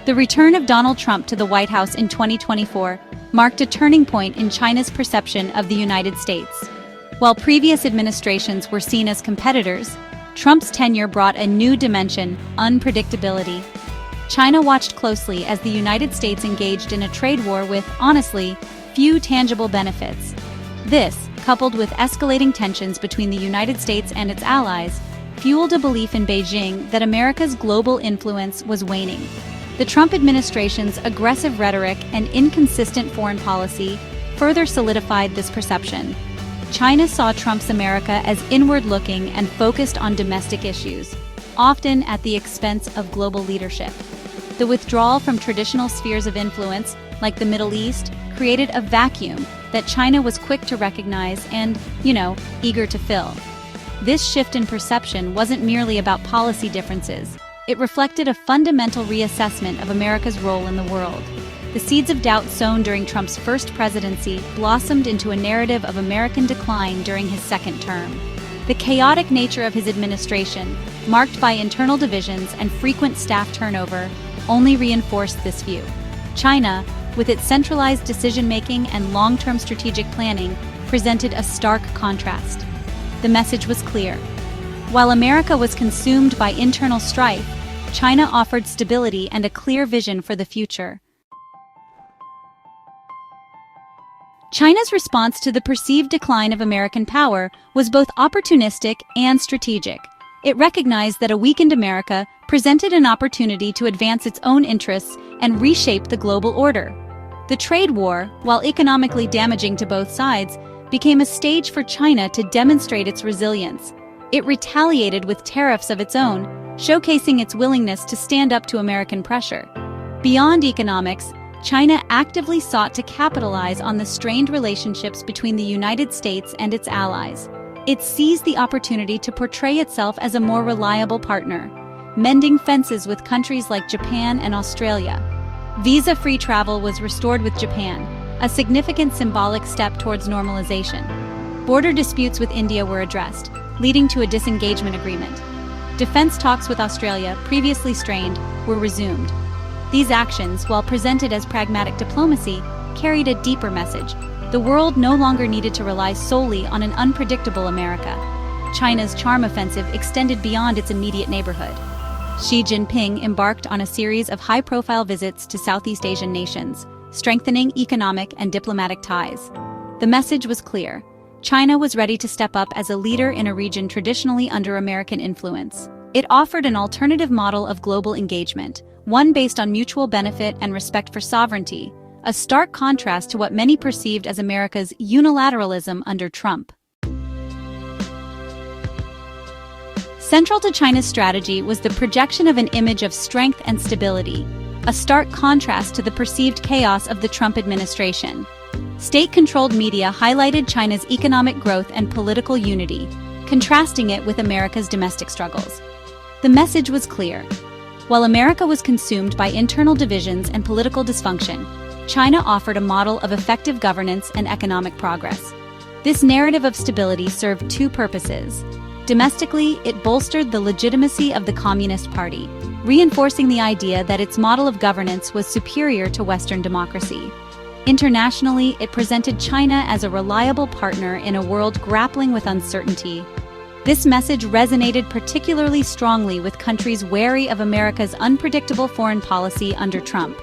The return of Donald Trump to the White House in 2024 marked a turning point in China's perception of the United States. While previous administrations were seen as competitors, Trump's tenure brought a new dimension: unpredictability. China watched closely as the United States engaged in a trade war with, honestly, few tangible benefits. This, coupled with escalating tensions between the United States and its allies, fueled a belief in Beijing that America's global influence was waning. The Trump administration's aggressive rhetoric and inconsistent foreign policy further solidified this perception. China saw Trump's America as inward-looking and focused on domestic issues, often at the expense of global leadership. The withdrawal from traditional spheres of influence, like the Middle East, created a vacuum that China was quick to recognize and, eager to fill. This shift in perception wasn't merely about policy differences. It reflected a fundamental reassessment of America's role in the world. The seeds of doubt sown during Trump's first presidency blossomed into a narrative of American decline during his second term. The chaotic nature of his administration, marked by internal divisions and frequent staff turnover, only reinforced this view. China, with its centralized decision-making and long-term strategic planning, presented a stark contrast. The message was clear. While America was consumed by internal strife, China offered stability and a clear vision for the future. China's response to the perceived decline of American power was both opportunistic and strategic. It recognized that a weakened America presented an opportunity to advance its own interests and reshape the global order. The trade war, while economically damaging to both sides, became a stage for China to demonstrate its resilience. It retaliated with tariffs of its own, showcasing its willingness to stand up to American pressure. Beyond economics, China actively sought to capitalize on the strained relationships between the United States and its allies. It seized the opportunity to portray itself as a more reliable partner, mending fences with countries like Japan and Australia. Visa-free travel was restored with Japan, a significant symbolic step towards normalization. Border disputes with India were addressed, leading to a disengagement agreement. Defense talks with Australia, previously strained, were resumed. These actions, while presented as pragmatic diplomacy, carried a deeper message. The world no longer needed to rely solely on an unpredictable America. China's charm offensive extended beyond its immediate neighborhood. Xi Jinping embarked on a series of high-profile visits to Southeast Asian nations, strengthening economic and diplomatic ties. The message was clear. China was ready to step up as a leader in a region traditionally under American influence. It offered an alternative model of global engagement, one based on mutual benefit and respect for sovereignty, a stark contrast to what many perceived as America's unilateralism under Trump. Central to China's strategy was the projection of an image of strength and stability, a stark contrast to the perceived chaos of the Trump administration. State-controlled media highlighted China's economic growth and political unity, contrasting it with America's domestic struggles. The message was clear. While America was consumed by internal divisions and political dysfunction, China offered a model of effective governance and economic progress. This narrative of stability served two purposes. Domestically, it bolstered the legitimacy of the Communist Party, reinforcing the idea that its model of governance was superior to Western democracy. Internationally, it presented China as a reliable partner in a world grappling with uncertainty. This message resonated particularly strongly with countries wary of America's unpredictable foreign policy under Trump.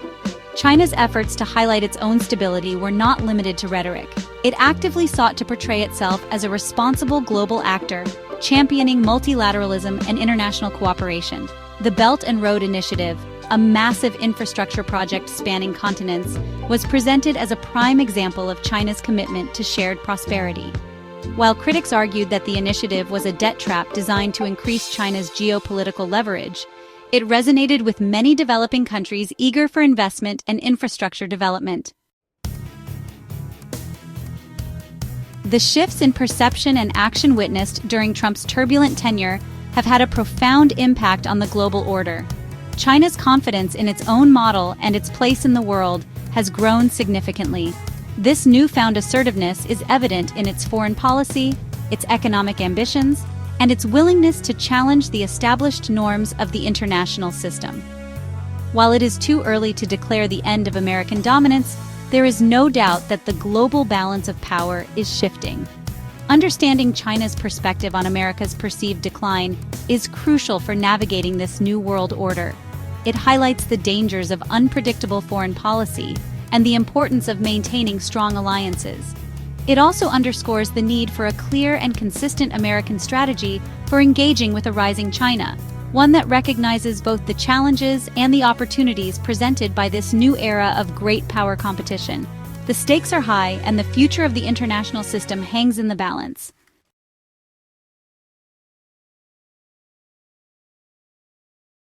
China's efforts to highlight its own stability were not limited to rhetoric. It actively sought to portray itself as a responsible global actor, championing multilateralism and international cooperation. The Belt and Road Initiative, a massive infrastructure project spanning continents, was presented as a prime example of China's commitment to shared prosperity. While critics argued that the initiative was a debt trap designed to increase China's geopolitical leverage, it resonated with many developing countries eager for investment and infrastructure development. The shifts in perception and action witnessed during Trump's turbulent tenure have had a profound impact on the global order. China's confidence in its own model and its place in the world has grown significantly. This newfound assertiveness is evident in its foreign policy, its economic ambitions, and its willingness to challenge the established norms of the international system. While it is too early to declare the end of American dominance, there is no doubt that the global balance of power is shifting. Understanding China's perspective on America's perceived decline is crucial for navigating this new world order. It highlights the dangers of unpredictable foreign policy and the importance of maintaining strong alliances. It also underscores the need for a clear and consistent American strategy for engaging with a rising China, one that recognizes both the challenges and the opportunities presented by this new era of great power competition. The stakes are high, and the future of the international system hangs in the balance.